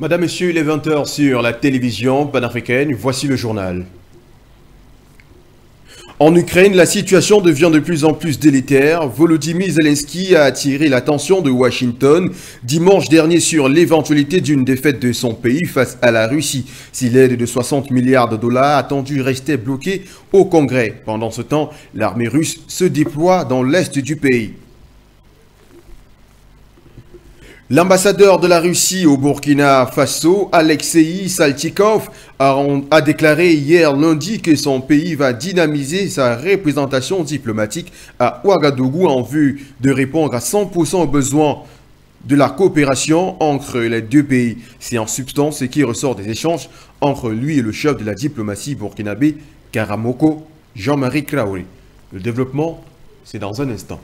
Madame, Monsieur, il est 20 h sur la télévision panafricaine. Voici le journal. En Ukraine, la situation devient de plus en plus délétère. Volodymyr Zelensky a attiré l'attention de Washington dimanche dernier sur l'éventualité d'une défaite de son pays face à la Russie, si l'aide de 60 milliards de dollars attendue restait bloquée au Congrès. Pendant ce temps, l'armée russe se déploie dans l'est du pays. L'ambassadeur de la Russie au Burkina Faso, Alexei Saltykov, a déclaré hier lundi que son pays va dynamiser sa représentation diplomatique à Ouagadougou en vue de répondre à 100% aux besoins de la coopération entre les deux pays. C'est en substance ce qui ressort des échanges entre lui et le chef de la diplomatie burkinabé, Karamoko Jean-Marie Traoré. Le développement, c'est dans un instant.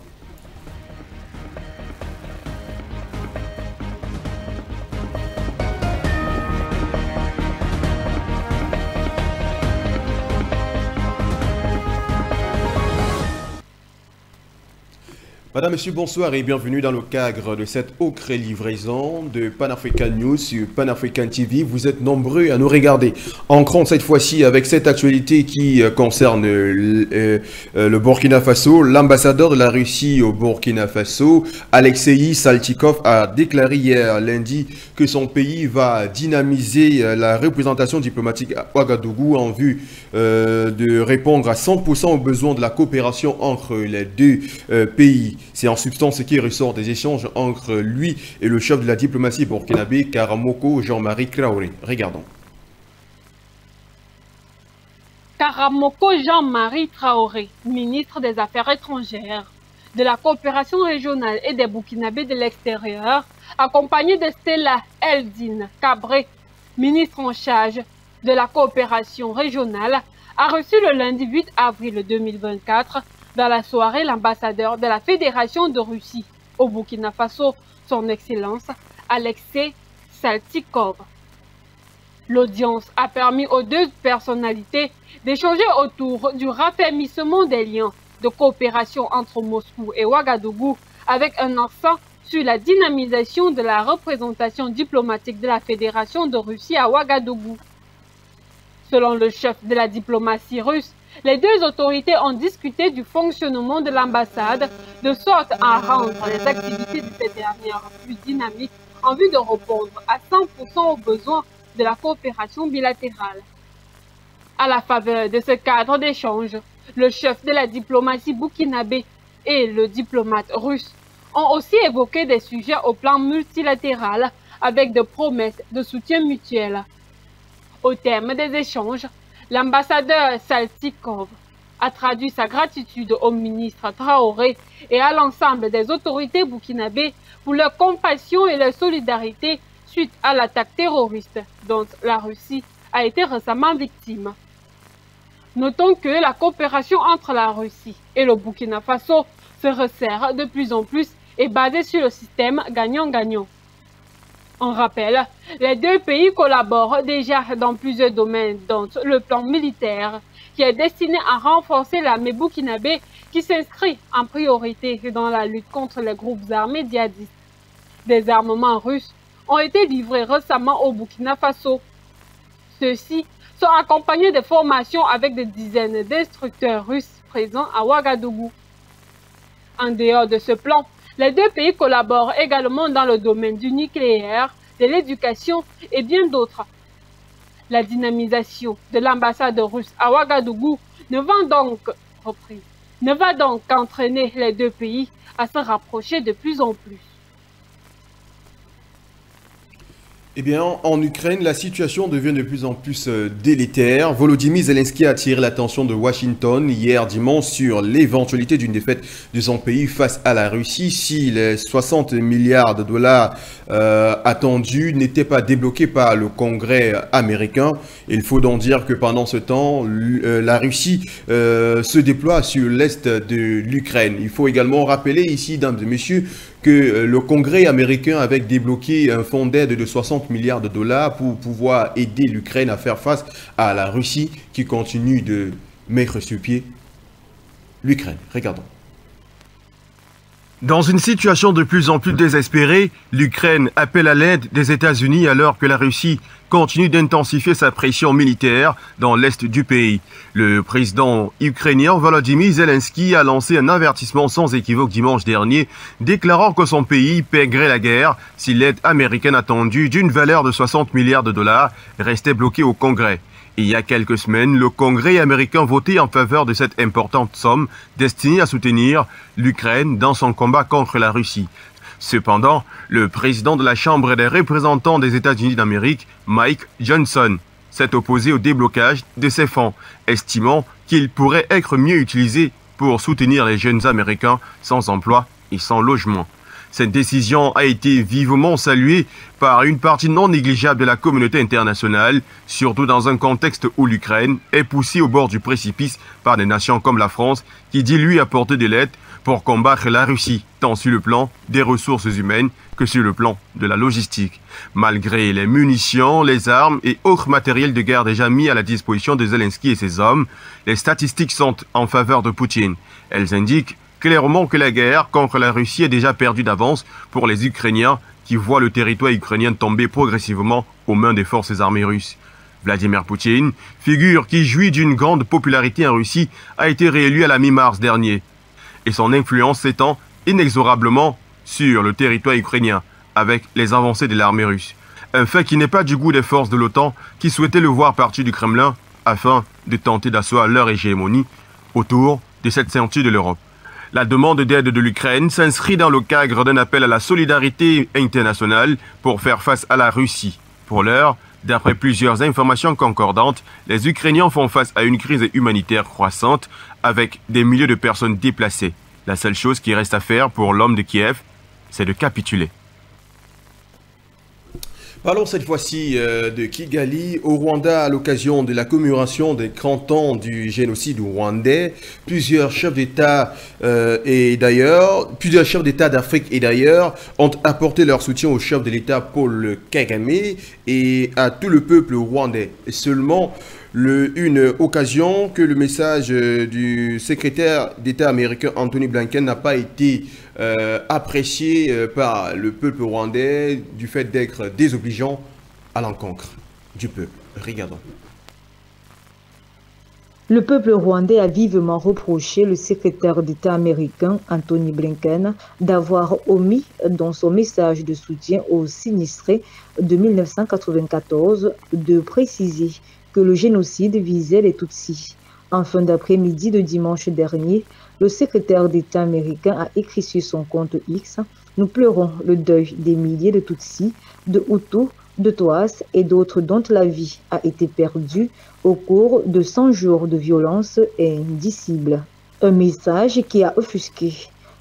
Madame, Monsieur, bonsoir et bienvenue dans le cadre de cette ocre livraison de Pan-African News sur Pan-African TV. Vous êtes nombreux à nous regarder. Ancrons cette fois-ci avec cette actualité qui concerne le Burkina Faso. L'ambassadeur de la Russie au Burkina Faso, Alexei Saltykov, a déclaré hier lundi que son pays va dynamiser la représentation diplomatique à Ouagadougou en vue de répondre à 100% aux besoins de la coopération entre les deux pays. C'est en substance ce qui ressort des échanges entre lui et le chef de la diplomatie burkinabé, Karamoko Jean-Marie Traoré. Regardons. Karamoko Jean-Marie Traoré, ministre des Affaires étrangères, de la coopération régionale et des Burkinabés de l'extérieur, accompagné de Stella Eldine Cabré, ministre en charge de la coopération régionale, a reçu le lundi 8 avril 2024 dans la soirée l'ambassadeur de la Fédération de Russie au Burkina Faso, son Excellence Alexei Saltykov. L'audience a permis aux deux personnalités d'échanger autour du raffermissement des liens de coopération entre Moscou et Ouagadougou avec un accent sur la dynamisation de la représentation diplomatique de la Fédération de Russie à Ouagadougou. Selon le chef de la diplomatie russe, les deux autorités ont discuté du fonctionnement de l'ambassade de sorte à rendre les activités de cette dernière plus dynamiques en vue de répondre à 100% aux besoins de la coopération bilatérale. À la faveur de ce cadre d'échange, le chef de la diplomatie burkinabé et le diplomate russe ont aussi évoqué des sujets au plan multilatéral avec des promesses de soutien mutuel. Au terme des échanges, l'ambassadeur Saltykov a traduit sa gratitude au ministre Traoré et à l'ensemble des autorités burkinabées pour leur compassion et leur solidarité suite à l'attaque terroriste dont la Russie a été récemment victime. Notons que la coopération entre la Russie et le Burkina Faso se resserre de plus en plus et basée sur le système gagnant-gagnant. On rappelle, les deux pays collaborent déjà dans plusieurs domaines, dont le plan militaire, qui est destiné à renforcer l'armée burkinabé qui s'inscrit en priorité dans la lutte contre les groupes armés djihadistes. Des armements russes ont été livrés récemment au Burkina Faso. Ceux-ci sont accompagnés de formations avec des dizaines d'instructeurs russes présents à Ouagadougou. En dehors de ce plan, les deux pays collaborent également dans le domaine du nucléaire, de l'éducation et bien d'autres. La dynamisation de l'ambassade russe à Ouagadougou ne va donc qu'entraîner les deux pays à se rapprocher de plus en plus. Eh bien, en Ukraine, la situation devient de plus en plus délétère. Volodymyr Zelensky a attiré l'attention de Washington hier dimanche sur l'éventualité d'une défaite de son pays face à la Russie si les 60 milliards de dollars attendus n'étaient pas débloqués par le Congrès américain. Il faut donc dire que pendant ce temps, la Russie se déploie sur l'est de l'Ukraine. Il faut également rappeler ici, dames et messieurs, que le Congrès américain avait débloqué un fonds d'aide de 60 milliards de dollars pour pouvoir aider l'Ukraine à faire face à la Russie qui continue de mettre sur pied l'Ukraine. Regardons. Dans une situation de plus en plus désespérée, l'Ukraine appelle à l'aide des États-Unis alors que la Russie continue d'intensifier sa pression militaire dans l'est du pays. Le président ukrainien Volodymyr Zelensky a lancé un avertissement sans équivoque dimanche dernier, déclarant que son pays paierait la guerre si l'aide américaine attendue d'une valeur de 60 milliards de dollars restait bloquée au Congrès. Il y a quelques semaines, le Congrès américain votait en faveur de cette importante somme destinée à soutenir l'Ukraine dans son combat contre la Russie. Cependant, le président de la Chambre des représentants des États-Unis d'Amérique, Mike Johnson, s'est opposé au déblocage de ces fonds, estimant qu'il pourrait être mieux utilisé pour soutenir les jeunes Américains sans emploi et sans logement. Cette décision a été vivement saluée par une partie non négligeable de la communauté internationale, surtout dans un contexte où l'Ukraine est poussée au bord du précipice par des nations comme la France qui dit lui apporter de l'aide pour combattre la Russie, tant sur le plan des ressources humaines que sur le plan de la logistique. Malgré les munitions, les armes et autres matériels de guerre déjà mis à la disposition de Zelensky et ses hommes, les statistiques sont en faveur de Poutine. Elles indiquent clairement que la guerre contre la Russie est déjà perdue d'avance pour les Ukrainiens qui voient le territoire ukrainien tomber progressivement aux mains des forces armées russes. Vladimir Poutine, figure qui jouit d'une grande popularité en Russie, a été réélu à la mi-mars dernier. Et son influence s'étend inexorablement sur le territoire ukrainien, avec les avancées de l'armée russe. Un fait qui n'est pas du goût des forces de l'OTAN qui souhaitaient le voir partir du Kremlin afin de tenter d'asseoir leur hégémonie autour de cette ceinture de l'Europe. La demande d'aide de l'Ukraine s'inscrit dans le cadre d'un appel à la solidarité internationale pour faire face à la Russie. Pour l'heure, d'après plusieurs informations concordantes, les Ukrainiens font face à une crise humanitaire croissante avec des milliers de personnes déplacées. La seule chose qui reste à faire pour l'homme de Kiev, c'est de capituler. Parlons cette fois-ci de Kigali. Au Rwanda, à l'occasion de la commémoration des 30 ans du génocide rwandais, plusieurs chefs d'État d'Afrique et d'ailleurs ont apporté leur soutien au chef de l'État Paul Kagame et à tout le peuple rwandais. Seulement une occasion que le message du secrétaire d'État américain Anthony Blinken n'a pas été apprécié par le peuple rwandais du fait d'être désobligeant à l'encontre du peuple. Regardons. Le peuple rwandais a vivement reproché le secrétaire d'État américain Anthony Blinken d'avoir omis dans son message de soutien aux sinistrés de 1994 de préciser que le génocide visait les Tutsis. En fin d'après-midi de dimanche dernier, le secrétaire d'État américain a écrit sur son compte X « Nous pleurons le deuil des milliers de Tutsis, de Hutus, de Toas et d'autres dont la vie a été perdue au cours de 100 jours de violence indicible. » Un message qui a offusqué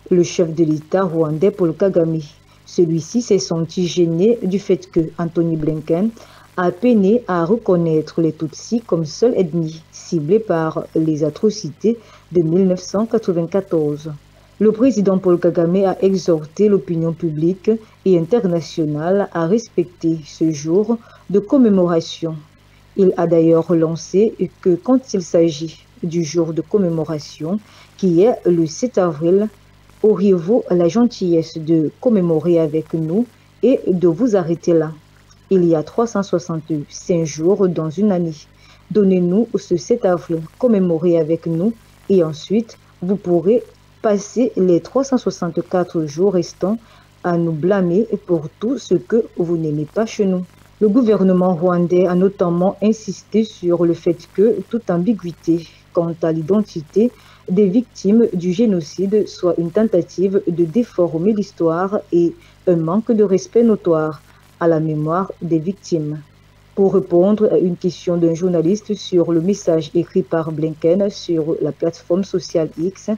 le chef de l'État rwandais Paul Kagame. Celui-ci s'est senti gêné du fait que Anthony Blinken a peiné à reconnaître les Tutsis comme seule ethnie ciblée par les atrocités de 1994. Le président Paul Kagame a exhorté l'opinion publique et internationale à respecter ce jour de commémoration. Il a d'ailleurs lancé que quand il s'agit du jour de commémoration, qui est le 7 avril, auriez-vous la gentillesse de commémorer avec nous et de vous arrêter là. Il y a 365 jours dans une année. Donnez-nous ce 7 avril, commémorez avec nous et ensuite vous pourrez passer les 364 jours restants à nous blâmer pour tout ce que vous n'aimez pas chez nous. Le gouvernement rwandais a notamment insisté sur le fait que toute ambiguïté quant à l'identité des victimes du génocide soit une tentative de déformer l'histoire et un manque de respect notoire à la mémoire des victimes. Pour répondre à une question d'un journaliste sur le message écrit par Blinken sur la plateforme sociale X,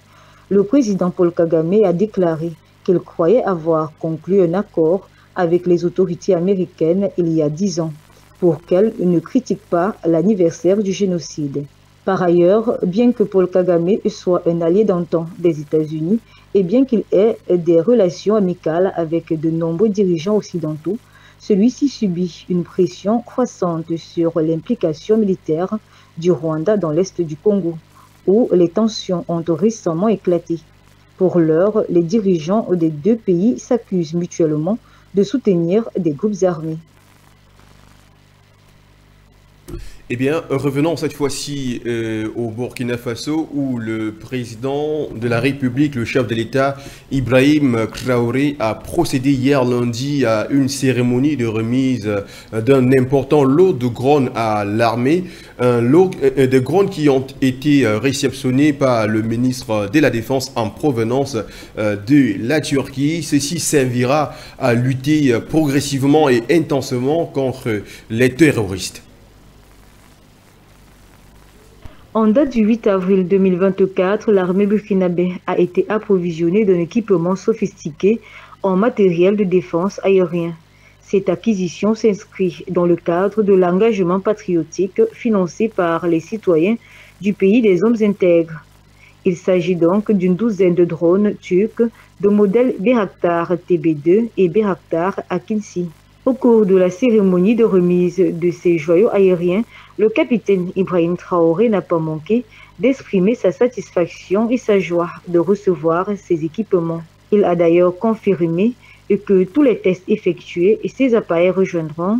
le président Paul Kagame a déclaré qu'il croyait avoir conclu un accord avec les autorités américaines il y a 10 ans pour qu'elles ne critiquent pas l'anniversaire du génocide. Par ailleurs, bien que Paul Kagame soit un allié d'antan des États-Unis et bien qu'il ait des relations amicales avec de nombreux dirigeants occidentaux, celui-ci subit une pression croissante sur l'implication militaire du Rwanda dans l'est du Congo, où les tensions ont récemment éclaté. Pour l'heure, les dirigeants des deux pays s'accusent mutuellement de soutenir des groupes armés. Eh bien, revenons cette fois-ci au Burkina Faso où le président de la République, le chef de l'État, Ibrahim Traoré, a procédé hier lundi à une cérémonie de remise d'un important lot de drones à l'armée. Un lot de drones qui ont été réceptionnés par le ministre de la Défense en provenance de la Turquie. Ceci servira à lutter progressivement et intensément contre les terroristes. En date du 8 avril 2024, l'armée burkinabé a été approvisionnée d'un équipement sophistiqué en matériel de défense aérien. Cette acquisition s'inscrit dans le cadre de l'engagement patriotique financé par les citoyens du pays des hommes intègres. Il s'agit donc d'une douzaine de drones turcs de modèle Bayraktar TB2 et Bayraktar Akinci. Au cours de la cérémonie de remise de ces joyaux aériens, le capitaine Ibrahim Traoré n'a pas manqué d'exprimer sa satisfaction et sa joie de recevoir ces équipements. Il a d'ailleurs confirmé que tous les tests effectués et ces appareils rejoindront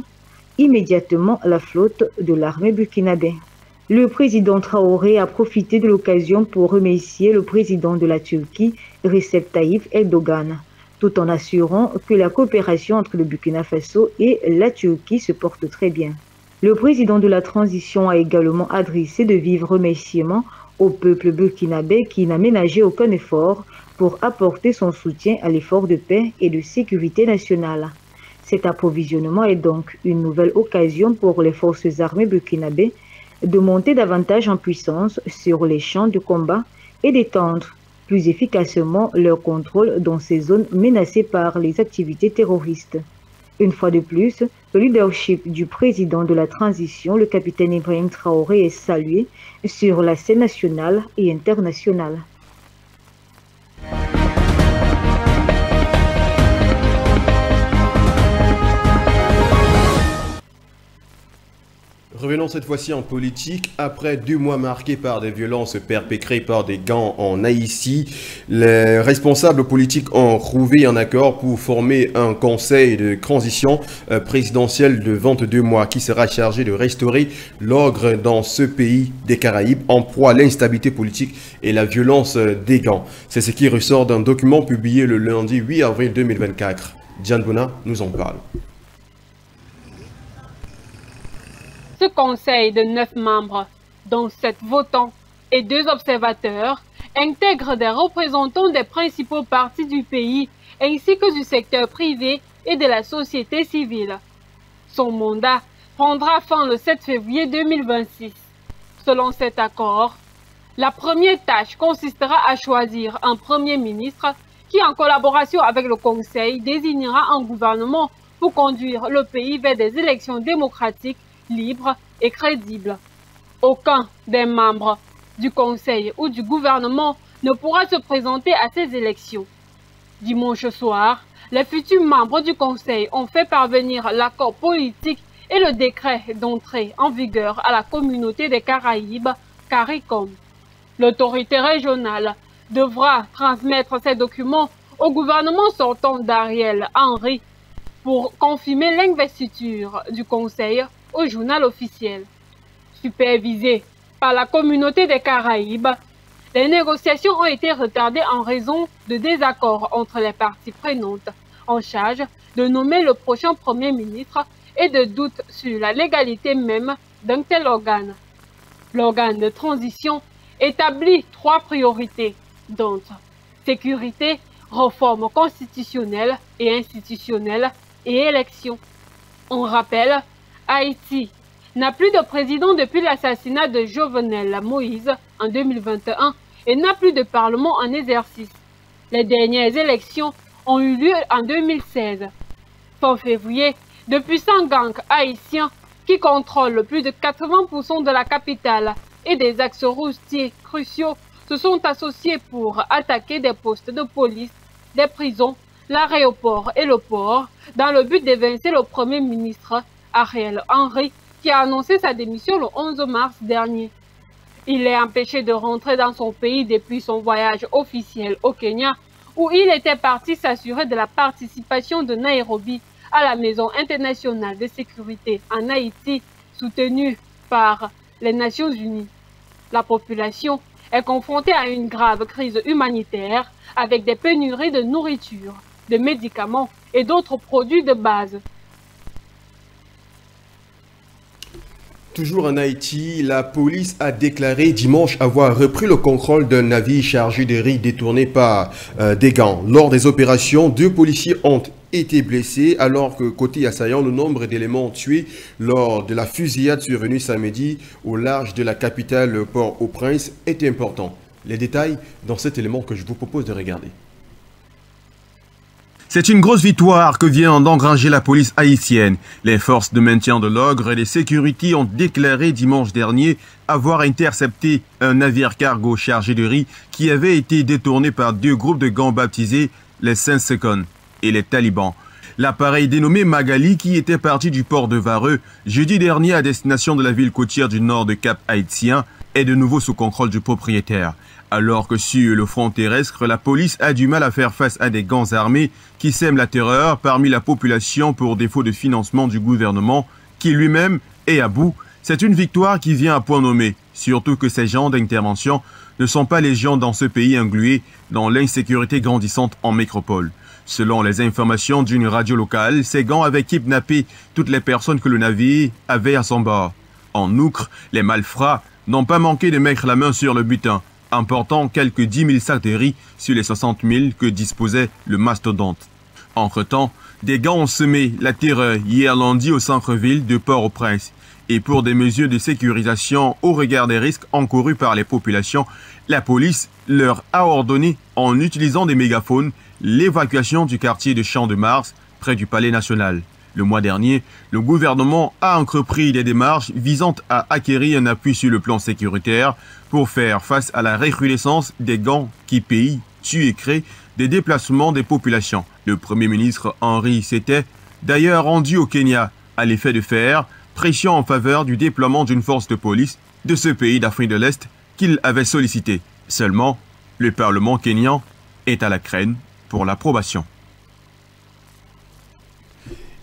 immédiatement la flotte de l'armée burkinabé. Le président Traoré a profité de l'occasion pour remercier le président de la Turquie, Recep Tayyip Erdogan, tout en assurant que la coopération entre le Burkina Faso et la Turquie se porte très bien. Le président de la transition a également adressé de vifs remerciements au peuple burkinabé qui n'a ménagé aucun effort pour apporter son soutien à l'effort de paix et de sécurité nationale. Cet approvisionnement est donc une nouvelle occasion pour les forces armées burkinabées de monter davantage en puissance sur les champs de combat et d'étendre plus efficacement leur contrôle dans ces zones menacées par les activités terroristes. Une fois de plus, le leadership du président de la transition, le capitaine Ibrahim Traoré, est salué sur la scène nationale et internationale. Revenons cette fois-ci en politique. Après 2 mois marqués par des violences perpétrées par des gangs en Haïti, les responsables politiques ont trouvé un accord pour former un conseil de transition présidentielle de 22 mois qui sera chargé de restaurer l'ordre dans ce pays des Caraïbes en proie à l'instabilité politique et la violence des gangs. C'est ce qui ressort d'un document publié le lundi 8 avril 2024. Diane Bona nous en parle. Ce conseil de 9 membres, dont 7 votants et 2 observateurs, intègre des représentants des principaux partis du pays ainsi que du secteur privé et de la société civile. Son mandat prendra fin le 7 février 2026. Selon cet accord, la première tâche consistera à choisir un premier ministre qui, en collaboration avec le Conseil, désignera un gouvernement pour conduire le pays vers des élections démocratiques libre et crédible. Aucun des membres du Conseil ou du gouvernement ne pourra se présenter à ces élections. Dimanche soir, les futurs membres du Conseil ont fait parvenir l'accord politique et le décret d'entrée en vigueur à la communauté des Caraïbes, CARICOM. L'autorité régionale devra transmettre ces documents au gouvernement sortant d'Ariel Henry pour confirmer l'investiture du Conseil au journal officiel. Supervisées par la communauté des Caraïbes, les négociations ont été retardées en raison de désaccords entre les parties prenantes en charge de nommer le prochain Premier ministre et de doutes sur la légalité même d'un tel organe. L'organe de transition établit 3 priorités, dont sécurité, réforme constitutionnelle et institutionnelle et élections. On rappelle, Haïti n'a plus de président depuis l'assassinat de Jovenel Moïse en 2021 et n'a plus de parlement en exercice. Les dernières élections ont eu lieu en 2016. Fin février, de puissants gangs haïtiens qui contrôlent plus de 80% de la capitale et des axes routiers cruciaux se sont associés pour attaquer des postes de police, des prisons, l'aéroport et le port dans le but d'évincer le Premier ministre Ariel Henry, qui a annoncé sa démission le 11 mars dernier. Il est empêché de rentrer dans son pays depuis son voyage officiel au Kenya, où il était parti s'assurer de la participation de Nairobi à la Maison internationale de sécurité en Haïti, soutenue par les Nations unies. La population est confrontée à une grave crise humanitaire avec des pénuries de nourriture, de médicaments et d'autres produits de base. Toujours en Haïti, la police a déclaré dimanche avoir repris le contrôle d'un navire chargé de riz détourné par des gangs. Lors des opérations, 2 policiers ont été blessés, alors que côté assaillant, le nombre d'éléments tués lors de la fusillade survenue samedi au large de la capitale Port-au-Prince est important. Les détails dans cet élément que je vous propose de regarder. C'est une grosse victoire que vient d'engranger la police haïtienne. Les forces de maintien de l'ordre et de sécurité ont déclaré dimanche dernier avoir intercepté un navire cargo chargé de riz qui avait été détourné par 2 groupes de gangs baptisés les Saint-Secon et les talibans. L'appareil dénommé Magali, qui était parti du port de Vareux jeudi dernier à destination de la ville côtière du nord de Cap Haïtien, est de nouveau sous contrôle du propriétaire. Alors que sur le front terrestre, la police a du mal à faire face à des gangs armés qui sèment la terreur parmi la population pour défaut de financement du gouvernement qui lui-même est à bout. C'est une victoire qui vient à point nommé, surtout que ces genres d'intervention ne sont pas légion dans ce pays englué dans l'insécurité grandissante en métropole. Selon les informations d'une radio locale, ces gangs avaient kidnappé toutes les personnes que le navire avait à son bord. En outre, les malfrats n'ont pas manqué de mettre la main sur le butin, emportant quelques 10 000 sacs de riz sur les 60 000 que disposait le mastodonte. Entre-temps, des gangs ont semé la terreur hier lundi au centre-ville de Port-au-Prince. Et pour des mesures de sécurisation au regard des risques encourus par les populations, la police leur a ordonné, en utilisant des mégaphones, l'évacuation du quartier de Champ-de-Mars, près du Palais national. Le mois dernier, le gouvernement a entrepris des démarches visant à acquérir un appui sur le plan sécuritaire pour faire face à la recrudescence des gangs qui pillent, tuent et créent des déplacements des populations. Le Premier ministre Henry s'était d'ailleurs rendu au Kenya à l'effet de faire pression en faveur du déploiement d'une force de police de ce pays d'Afrique de l'Est qu'il avait sollicité. Seulement, le Parlement kényan est à la crème pour l'approbation.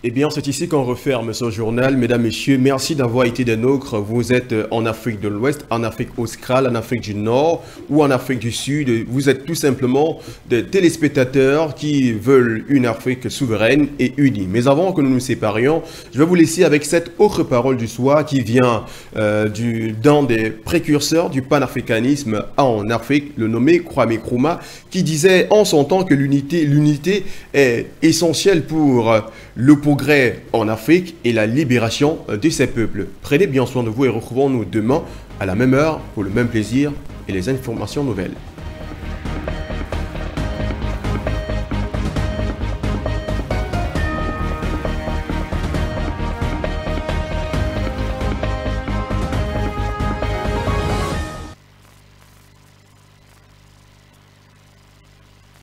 Eh bien, c'est ici qu'on referme ce journal. Mesdames, Messieurs, merci d'avoir été des nôtres. Vous êtes en Afrique de l'Ouest, en Afrique australe, en Afrique du Nord ou en Afrique du Sud. Vous êtes tout simplement des téléspectateurs qui veulent une Afrique souveraine et unie. Mais avant que nous nous séparions, je vais vous laisser avec cette autre parole du soir qui vient d'un des précurseurs du panafricanisme en Afrique, le nommé Kwame Nkrumah, qui disait en son temps que l'unité est essentielle pour le progrès en Afrique et la libération de ses peuples. Prenez bien soin de vous et retrouvons-nous demain à la même heure pour le même plaisir et les informations nouvelles.